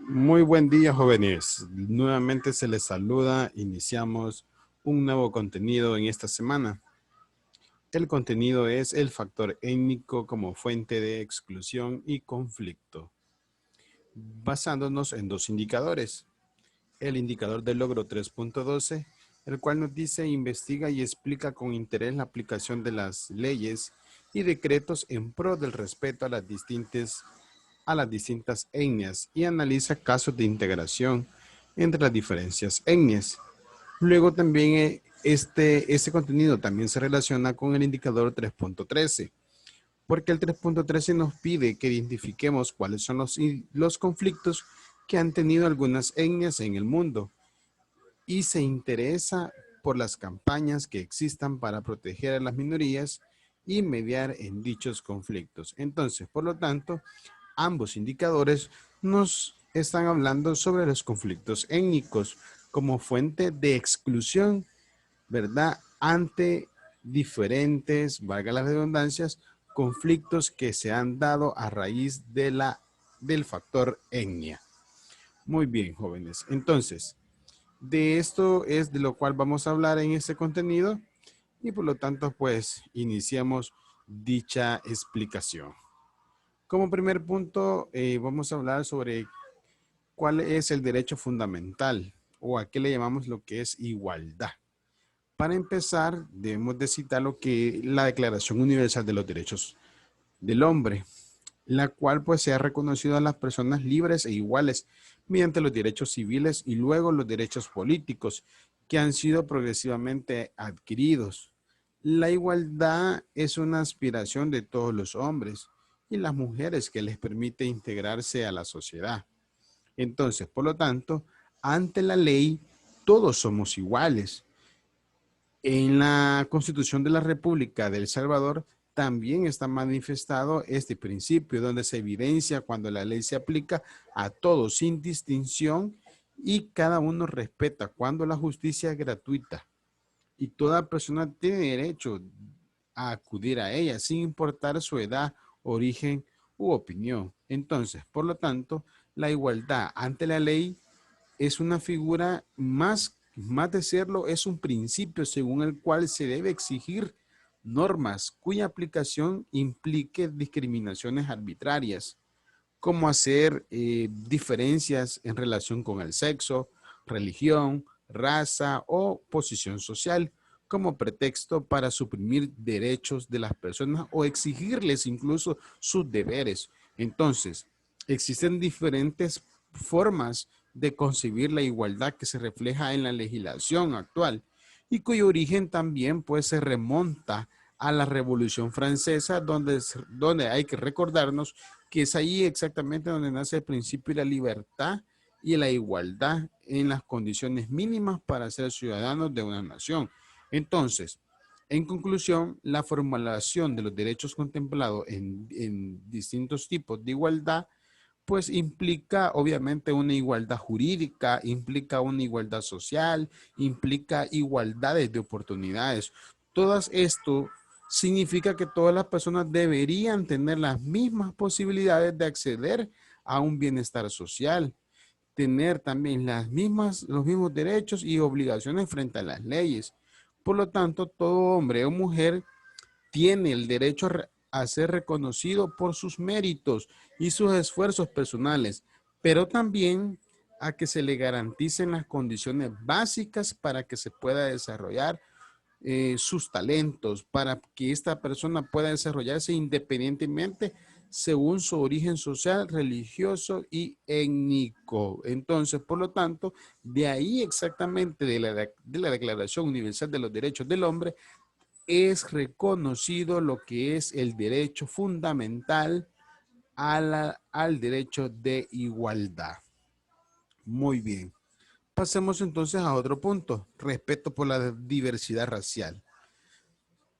Muy buen día, jóvenes. Nuevamente se les saluda. Iniciamos un nuevo contenido en esta semana. El contenido es el factor étnico como fuente de exclusión y conflicto, basándonos en dos indicadores. El indicador del logro 3.12, el cual nos dice investiga y explica con interés la aplicación de las leyes y decretos en pro del respeto a las distintas etnias y analiza casos de integración entre las diferentes etnias. Luego también este contenido también se relaciona con el indicador 3.13, porque el 3.13 nos pide que identifiquemos cuáles son los conflictos que han tenido algunas etnias en el mundo y se interesa por las campañas que existan para proteger a las minorías y mediar en dichos conflictos. Entonces, por lo tanto, ambos indicadores nos están hablando sobre los conflictos étnicos como fuente de exclusión, ¿verdad? Ante diferentes, valga las redundancias, conflictos que se han dado a raíz del factor etnia. Muy bien, jóvenes. Entonces, de esto es de lo cual vamos a hablar en este contenido y por lo tanto, pues, iniciamos dicha explicación. Como primer punto, vamos a hablar sobre cuál es el derecho fundamental o a qué le llamamos lo que es igualdad. Para empezar, debemos de citar lo que la Declaración Universal de los Derechos del Hombre, la cual pues se ha reconocido a las personas libres e iguales mediante los derechos civiles y luego los derechos políticos que han sido progresivamente adquiridos. La igualdad es una aspiración de todos los hombres y las mujeres que les permite integrarse a la sociedad. Entonces, por lo tanto, ante la ley, todos somos iguales. En la Constitución de la República de El Salvador también está manifestado este principio, donde se evidencia cuando la ley se aplica a todos sin distinción y cada uno respeta cuando la justicia es gratuita y toda persona tiene derecho a acudir a ella sin importar su edad, origen u opinión. Entonces, por lo tanto, la igualdad ante la ley es una figura más de serlo, es un principio según el cual se debe exigir normas cuya aplicación implique discriminaciones arbitrarias, como hacer diferencias en relación con el sexo, religión, raza o posición social como pretexto para suprimir derechos de las personas o exigirles incluso sus deberes. Entonces, existen diferentes formas de concebir la igualdad que se refleja en la legislación actual y cuyo origen también pues se remonta a la Revolución Francesa, donde hay que recordarnos que es ahí exactamente donde nace el principio de la libertad y la igualdad en las condiciones mínimas para ser ciudadanos de una nación. Entonces, en conclusión, la formulación de los derechos contemplados en distintos tipos de igualdad pues implica obviamente una igualdad jurídica, implica una igualdad social, implica igualdades de oportunidades. Todo esto significa que todas las personas deberían tener las mismas posibilidades de acceder a un bienestar social, tener también los mismos derechos y obligaciones frente a las leyes. Por lo tanto, todo hombre o mujer tiene el derecho a ser reconocido por sus méritos y sus esfuerzos personales, pero también a que se le garanticen las condiciones básicas para que se pueda desarrollar sus talentos, para que esta persona pueda desarrollarse independientemente según su origen social, religioso y étnico. Entonces, por lo tanto, de ahí exactamente de la Declaración Universal de los Derechos del Hombre, es reconocido lo que es el derecho fundamental al derecho de igualdad. Muy bien. Pasemos entonces a otro punto, respeto por la diversidad racial.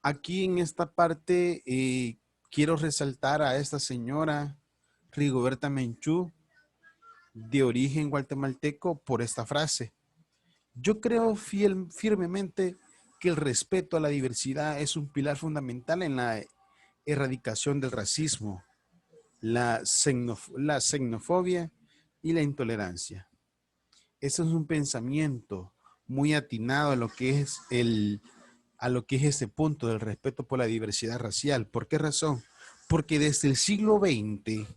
Aquí en esta parte quiero resaltar a esta señora Rigoberta Menchú, de origen guatemalteco, por esta frase. Yo creo firmemente que el respeto a la diversidad es un pilar fundamental en la erradicación del racismo, la xenofobia y la intolerancia. Ese es un pensamiento muy atinado a lo que es ese punto del respeto por la diversidad racial. ¿Por qué razón? Porque desde el siglo XX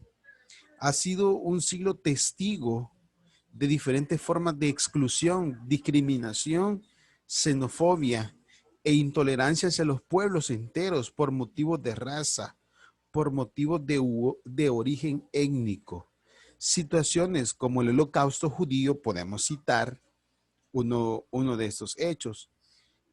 ha sido un siglo testigo de diferentes formas de exclusión, discriminación, xenofobia e intolerancia hacia los pueblos enteros por motivos de raza, por motivos de origen étnico. Situaciones como el Holocausto judío, podemos citar uno de estos hechos.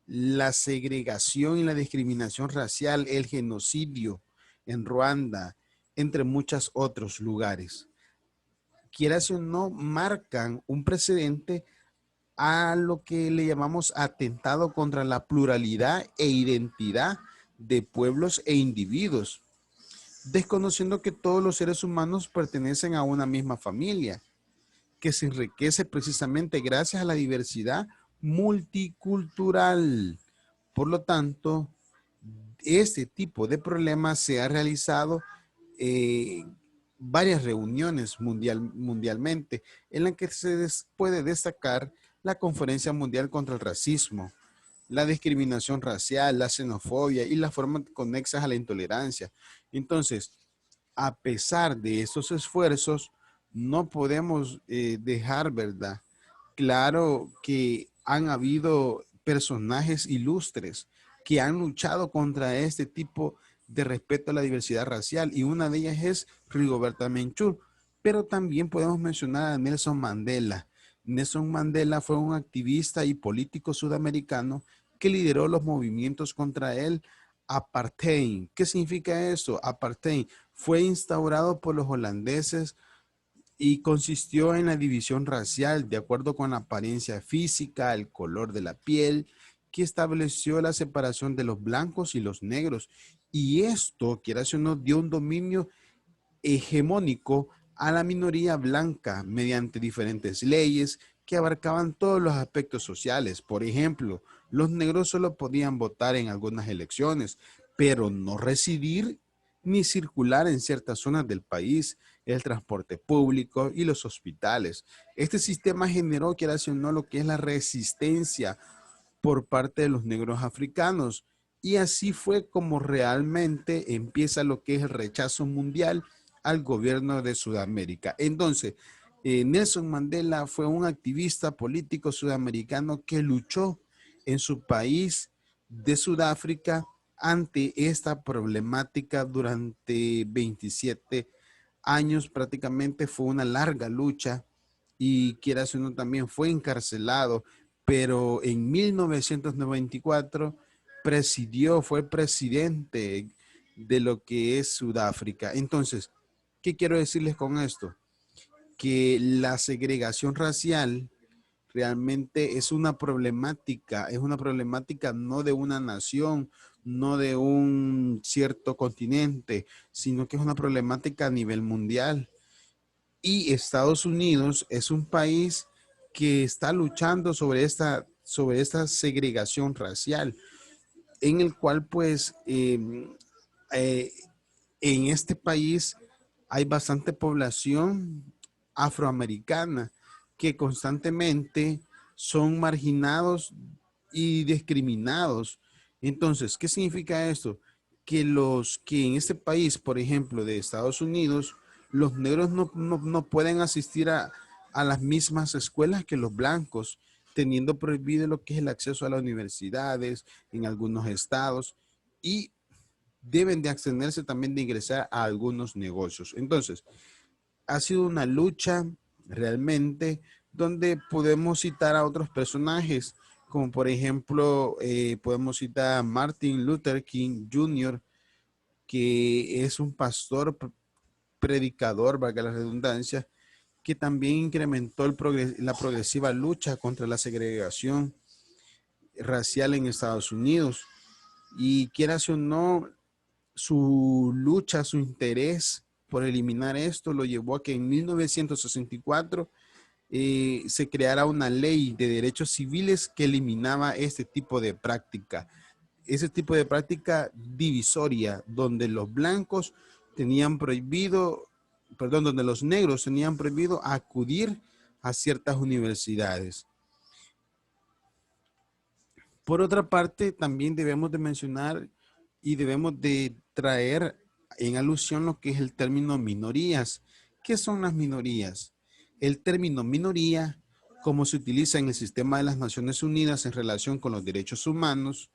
La segregación y la discriminación racial, el genocidio en Ruanda, entre muchos otros lugares. Quieras o no, marcan un precedente a lo que le llamamos atentado contra la pluralidad e identidad de pueblos e individuos, desconociendo que todos los seres humanos pertenecen a una misma familia, que se enriquece precisamente gracias a la diversidad multicultural. Por lo tanto, este tipo de problemas se ha realizado eh, varias reuniones mundialmente en las que se puede destacar la Conferencia Mundial contra el Racismo, la discriminación racial, la xenofobia y las formas conexas a la intolerancia. Entonces, a pesar de estos esfuerzos, no podemos dejar, ¿verdad? Claro que han habido personajes ilustres que han luchado contra este tipo de respeto a la diversidad racial y una de ellas es Rigoberta Menchú, pero también podemos mencionar a Nelson Mandela. Nelson Mandela fue un activista y político sudamericano que lideró los movimientos contra el apartheid. ¿Qué significa eso? Apartheid fue instaurado por los holandeses y consistió en la división racial de acuerdo con la apariencia física, el color de la piel, que estableció la separación de los blancos y los negros. Y esto, quieras o no, dio un dominio hegemónico a la minoría blanca mediante diferentes leyes que abarcaban todos los aspectos sociales. Por ejemplo, los negros solo podían votar en algunas elecciones, pero no residir ni circular en ciertas zonas del país, el transporte público y los hospitales. Este sistema generó, quieras o no, lo que es la resistencia por parte de los negros africanos. Y así fue como realmente empieza lo que es el rechazo mundial al gobierno de Sudamérica. Entonces, Nelson Mandela fue un activista político sudamericano que luchó en su país de Sudáfrica ante esta problemática durante 27 años. Prácticamente fue una larga lucha y quieras o no también fue encarcelado, pero en 1994 fue presidente de lo que es Sudáfrica. Entonces, ¿qué quiero decirles con esto? Que la segregación racial realmente es una problemática no de una nación, no de un cierto continente, sino que es una problemática a nivel mundial. Y Estados Unidos es un país que está luchando sobre esta segregación racial, en el cual pues eh, en este país hay bastante población afroamericana que constantemente son marginados y discriminados. Entonces, ¿qué significa esto? Que los que en este país, por ejemplo, de Estados Unidos, los negros no pueden asistir a las mismas escuelas que los blancos, teniendo prohibido lo que es el acceso a las universidades en algunos estados y deben de abstenerse también de ingresar a algunos negocios. Entonces, ha sido una lucha realmente donde podemos citar a otros personajes, como por ejemplo, podemos citar a Martin Luther King Jr., que es un pastor, predicador, valga la redundancia, que también incrementó la progresiva lucha contra la segregación racial en Estados Unidos. Y quieras o no, su lucha, su interés por eliminar esto lo llevó a que en 1964 se creara una ley de derechos civiles que eliminaba este tipo de práctica. Ese tipo de práctica divisoria, donde los blancos tenían prohibido perdón, donde los negros tenían prohibido acudir a ciertas universidades. Por otra parte, también debemos de mencionar y debemos de traer en alusión lo que es el término minorías. ¿Qué son las minorías? El término minoría, como se utiliza en el sistema de las Naciones Unidas en relación con los derechos humanos,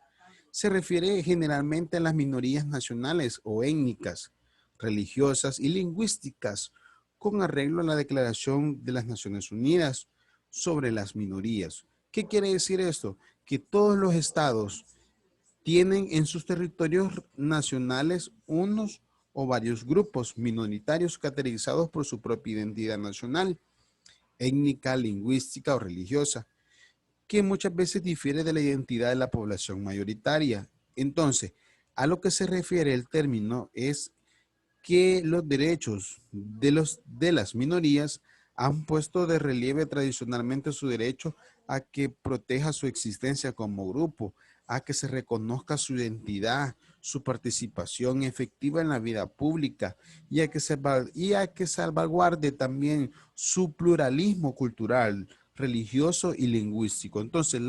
se refiere generalmente a las minorías nacionales o étnicas, religiosas y lingüísticas, con arreglo a la Declaración de las Naciones Unidas sobre las minorías. ¿Qué quiere decir esto? Que todos los estados tienen en sus territorios nacionales unos o varios grupos minoritarios caracterizados por su propia identidad nacional, étnica, lingüística o religiosa, que muchas veces difiere de la identidad de la población mayoritaria. Entonces, a lo que se refiere el término es que los derechos de las minorías han puesto de relieve tradicionalmente su derecho a que proteja su existencia como grupo, a que se reconozca su identidad, su participación efectiva en la vida pública y a que salvaguarde también su pluralismo cultural, religioso y lingüístico. Entonces,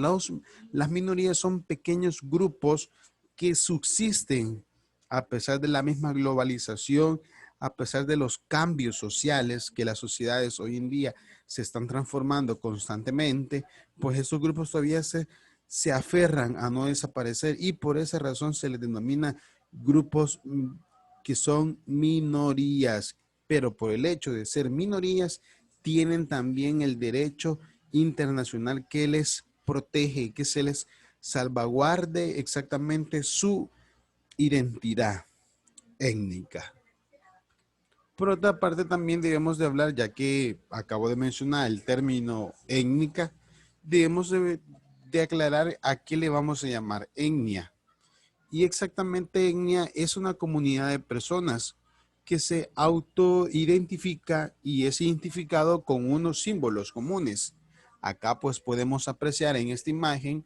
las minorías son pequeños grupos que subsisten a pesar de la misma globalización, a pesar de los cambios sociales que las sociedades hoy en día se están transformando constantemente, pues esos grupos todavía se aferran a no desaparecer y por esa razón se les denomina grupos que son minorías, pero por el hecho de ser minorías tienen también el derecho internacional que les protege, que se les salvaguarde exactamente su identidad étnica. Por otra parte, también debemos de hablar, ya que acabo de mencionar el término étnica, debemos de aclarar a qué le vamos a llamar etnia. Y exactamente etnia es una comunidad de personas que se autoidentifica y es identificado con unos símbolos comunes. Acá pues podemos apreciar en esta imagen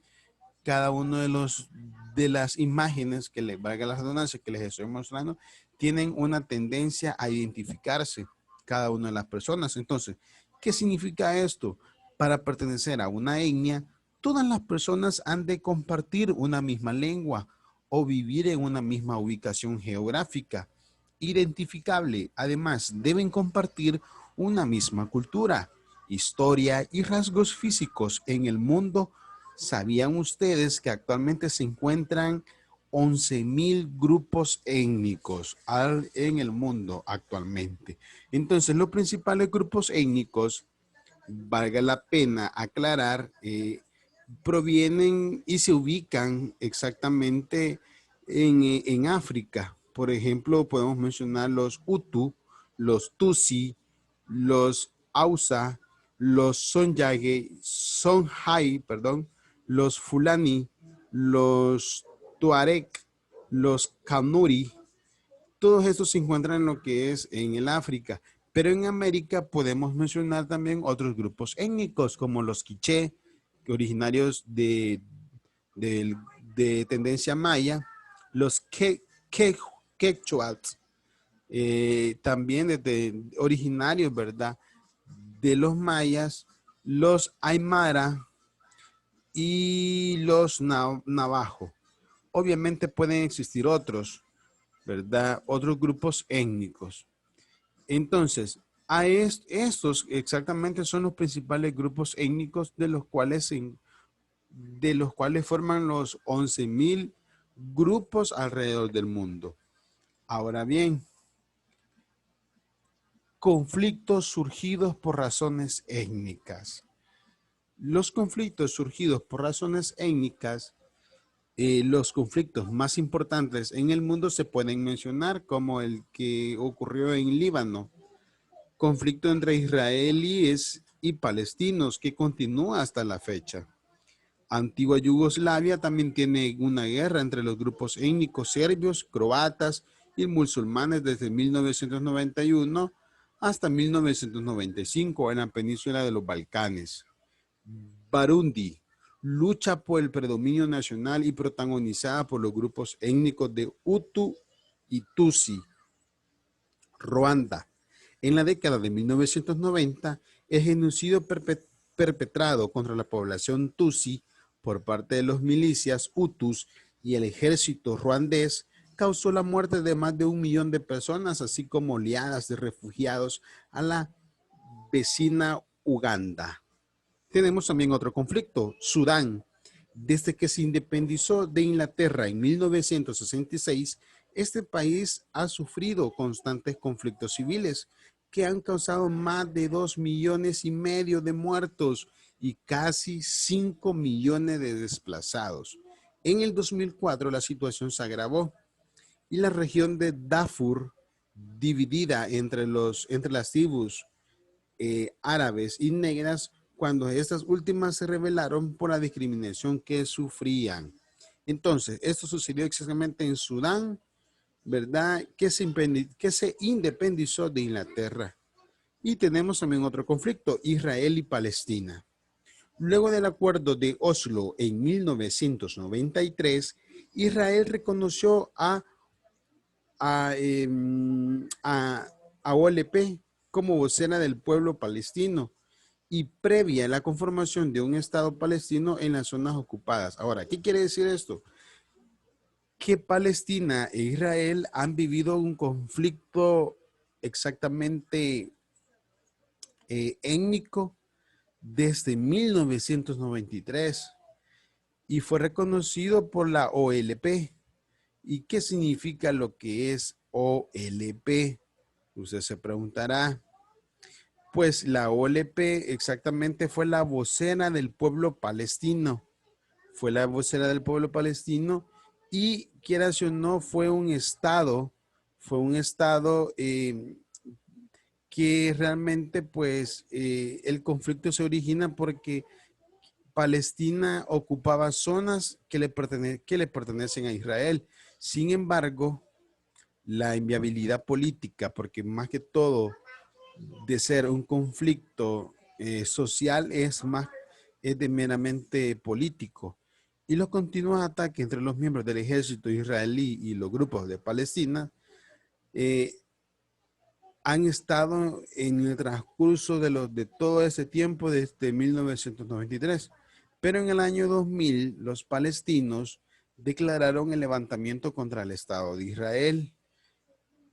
cada uno de las imágenes que les valga la redundancia que les estoy mostrando tienen una tendencia a identificarse cada una de las personas. Entonces, ¿qué significa esto? Para pertenecer a una etnia, todas las personas han de compartir una misma lengua o vivir en una misma ubicación geográfica identificable. Además, deben compartir una misma cultura, historia y rasgos físicos en el mundo. ¿Sabían ustedes que actualmente se encuentran 11,000 grupos étnicos en el mundo actualmente? Entonces, los principales grupos étnicos, valga la pena aclarar, provienen y se ubican exactamente en África. Por ejemplo, podemos mencionar los Hutu, los Tutsi, los Hausa, los Songhai, perdón, los Fulani, los Tuareg, los Kanuri. Todos estos se encuentran en lo que es en el África. Pero en América podemos mencionar también otros grupos étnicos como los quiché, originarios de, de tendencia maya, los quechuas, también originarios, ¿verdad? De los mayas, los aymara y los navajo. Obviamente pueden existir otros, ¿verdad? Otros grupos étnicos. Entonces, estos exactamente son los principales grupos étnicos de los cuales forman los 11,000 grupos alrededor del mundo. Ahora bien, conflictos surgidos por razones étnicas. Los conflictos surgidos por razones étnicas, los conflictos más importantes en el mundo se pueden mencionar como el que ocurrió en Líbano, conflicto entre israelíes y palestinos que continúa hasta la fecha. Antigua Yugoslavia también tiene una guerra entre los grupos étnicos serbios, croatas y musulmanes desde 1991 hasta 1995 en la península de los Balcanes. Burundi lucha por el predominio nacional y protagonizada por los grupos étnicos de Hutu y Tutsi. Ruanda En la década de 1990, el genocidio perpetrado contra la población Tutsi por parte de los milicias Hutus y el ejército ruandés causó la muerte de más de 1 millón de personas, así como oleadas de refugiados a la vecina Uganda. Tenemos también otro conflicto, Sudán. Desde que se independizó de Inglaterra en 1966, este país ha sufrido constantes conflictos civiles que han causado más de 2,5 millones de muertos y casi 5 millones de desplazados. En el 2004 la situación se agravó y la región de Darfur, dividida entre las tribus árabes y negras, cuando estas últimas se rebelaron por la discriminación que sufrían. Entonces, esto sucedió exactamente en Sudán, ¿verdad? Que se independizó de Inglaterra. Y tenemos también otro conflicto, Israel y Palestina. Luego del acuerdo de Oslo en 1993, Israel reconoció a OLP como vocera del pueblo palestino y previa a la conformación de un Estado palestino en las zonas ocupadas. Ahora, ¿qué quiere decir esto? Que Palestina e Israel han vivido un conflicto exactamente étnico desde 1993 y fue reconocido por la OLP. ¿Y qué significa lo que es OLP? Usted se preguntará. Pues la OLP exactamente fue la vocera del pueblo palestino. Fue la vocera del pueblo palestino y, quieras o no, fue un estado que realmente pues el conflicto se origina porque Palestina ocupaba zonas que le pertenecen a Israel. Sin embargo, la inviabilidad política, porque más que todo de ser un conflicto social es de meramente político. Y los continuos ataques entre los miembros del ejército israelí y los grupos de Palestina eh, han estado en el transcurso de todo ese tiempo desde 1993. Pero en el año 2000, los palestinos declararon el levantamiento contra el Estado de Israel.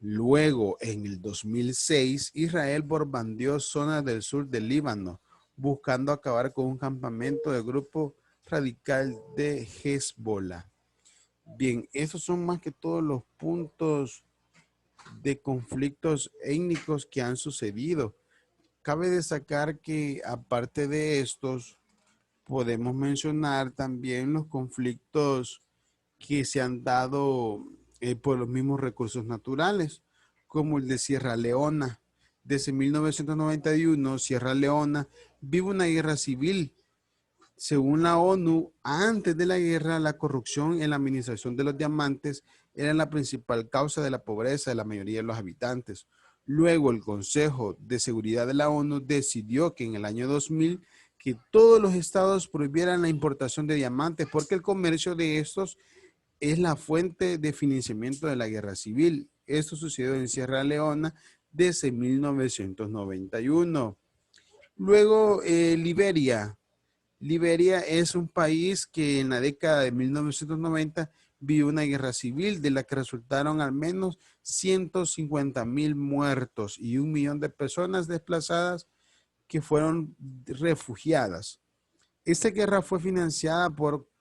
Luego, en el 2006, Israel bombardeó zonas del sur del Líbano, buscando acabar con un campamento del grupo radical de Hezbollah. Bien, esos son más que todos los puntos de conflictos étnicos que han sucedido. Cabe destacar que aparte de estos, podemos mencionar también los conflictos que se han dado por los mismos recursos naturales, como el de Sierra Leona. Desde 1991, Sierra Leona vive una guerra civil. Según la ONU, antes de la guerra, la corrupción en la administración de los diamantes era la principal causa de la pobreza de la mayoría de los habitantes. Luego, el Consejo de Seguridad de la ONU decidió que en el año 2000 que todos los estados prohibieran la importación de diamantes porque el comercio de estos es la fuente de financiamiento de la guerra civil. Esto sucedió en Sierra Leona desde 1991. Luego, Liberia. Liberia es un país que en la década de 1990 vivió una guerra civil de la que resultaron al menos 150,000 muertos y 1 millón de personas desplazadas que fueron refugiadas. Esta guerra fue financiada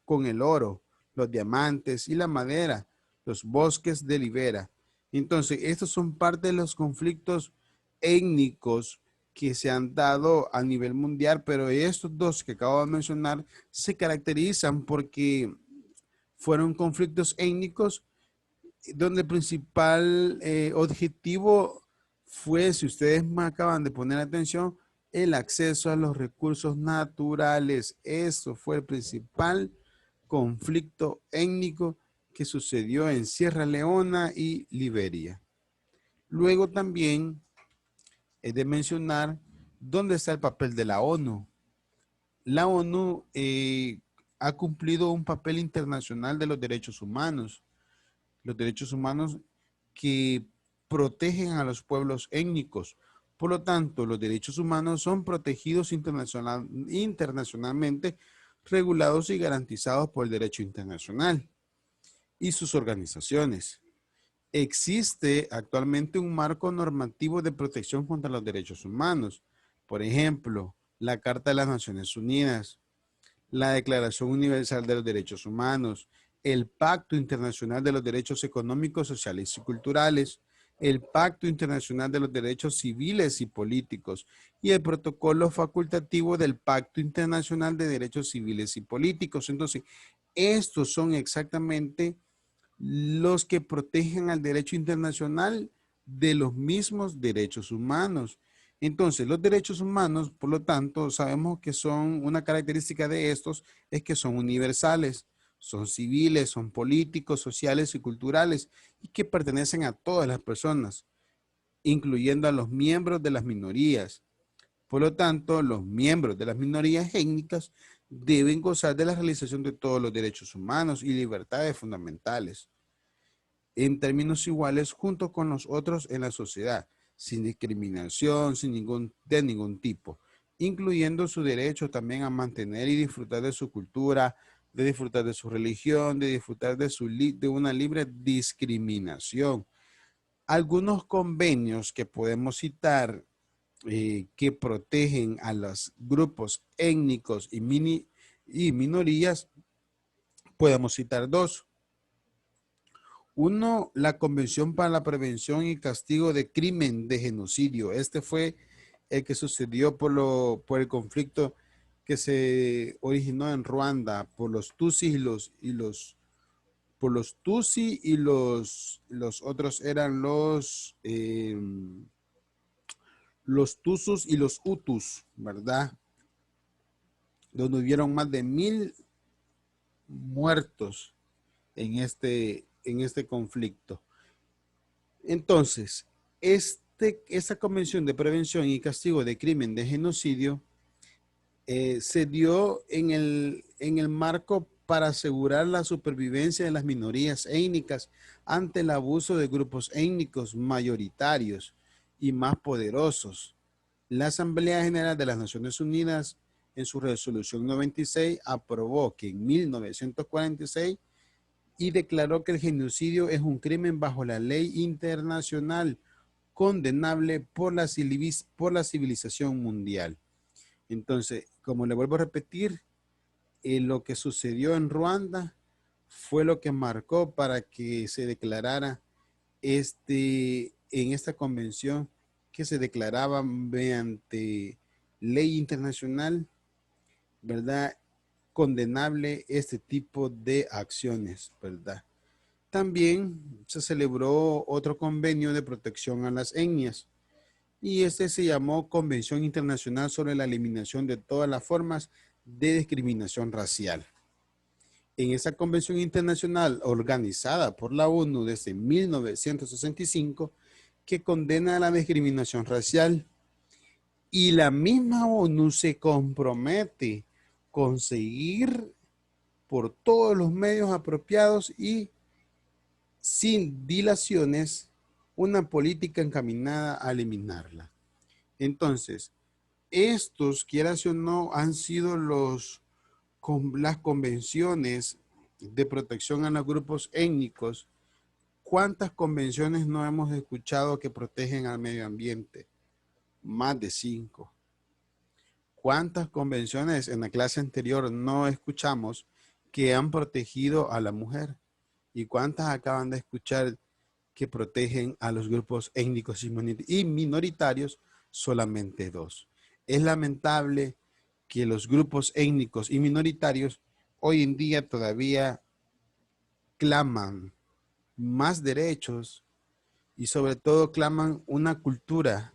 con el oro, los diamantes y la madera, los bosques de Liberia. Entonces, estos son parte de los conflictos étnicos que se han dado a nivel mundial, pero estos dos que acabo de mencionar se caracterizan porque fueron conflictos étnicos donde el principal objetivo fue, si ustedes me acaban de poner atención, el acceso a los recursos naturales. Eso fue el principal conflicto étnico que sucedió en Sierra Leona y Liberia. Luego también es de mencionar dónde está el papel de la ONU. La ONU ha cumplido un papel internacional de los derechos humanos que protegen a los pueblos étnicos. Por lo tanto, los derechos humanos son protegidos internacionalmente, regulados y garantizados por el derecho internacional y sus organizaciones. Existe actualmente un marco normativo de protección contra los derechos humanos. Por ejemplo, la Carta de las Naciones Unidas, la Declaración Universal de los Derechos Humanos, el Pacto Internacional de los Derechos Económicos, Sociales y Culturales, el Pacto Internacional de los Derechos Civiles y Políticos y el protocolo facultativo del Pacto Internacional de Derechos Civiles y Políticos. Entonces, estos son exactamente los que protegen al derecho internacional de los mismos derechos humanos. Entonces, los derechos humanos, por lo tanto, sabemos que son una característica de estos, es que son universales, son civiles, son políticos, sociales y culturales, y que pertenecen a todas las personas, incluyendo a los miembros de las minorías. Por lo tanto, los miembros de las minorías étnicas deben gozar de la realización de todos los derechos humanos y libertades fundamentales en términos iguales junto con los otros en la sociedad, sin discriminación, de ningún tipo, incluyendo su derecho también a mantener y disfrutar de su cultura, de disfrutar de su religión, de disfrutar de una libre discriminación. Algunos convenios que podemos citar que protegen a los grupos étnicos y minorías, podemos citar dos. Uno, la Convención para la Prevención y Castigo de Crimen de Genocidio. Este fue el que sucedió por el conflicto que se originó en Ruanda por los Tutsis por los Tutsi y los otros eran los Tusus y los Hutus, ¿verdad? Donde hubieron más de 1000 muertos en este conflicto. Entonces, esta Convención de Prevención y Castigo de Crimen de Genocidio se dio en el marco para asegurar la supervivencia de las minorías étnicas ante el abuso de grupos étnicos mayoritarios y más poderosos. La Asamblea General de las Naciones Unidas, en su resolución 96, aprobó que en 1946 y declaró que el genocidio es un crimen bajo la ley internacional condenable por la civilización mundial. Entonces, como le vuelvo a repetir, lo que sucedió en Ruanda fue lo que marcó para que se declarara en esta convención que se declaraba mediante ley internacional, ¿verdad? Condenable este tipo de acciones, ¿verdad? También se celebró otro convenio de protección a las etnias y este se llamó Convención Internacional sobre la Eliminación de todas las formas de discriminación racial. En esa convención internacional organizada por la ONU desde 1965 que condena la discriminación racial y la misma ONU se compromete con seguir por todos los medios apropiados y sin dilaciones una política encaminada a eliminarla. Entonces, estos, quieras o no, han sido las convenciones de protección a los grupos étnicos. ¿Cuántas convenciones no hemos escuchado que protegen al medio ambiente? Más de 5. ¿Cuántas convenciones en la clase anterior no escuchamos que han protegido a la mujer? ¿Y cuántas acaban de escuchar que protegen a los grupos étnicos y minoritarios? Solamente 2. Es lamentable que los grupos étnicos y minoritarios hoy en día todavía claman más derechos y sobre todo claman una cultura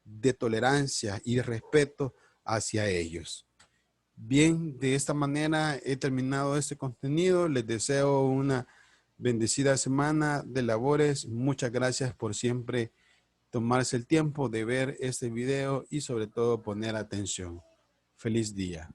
de tolerancia y de respeto hacia ellos. Bien, de esta manera he terminado este contenido. Les deseo una bendecida semana de labores. Muchas gracias por siempre tomarse el tiempo de ver este video y sobre todo poner atención. Feliz día.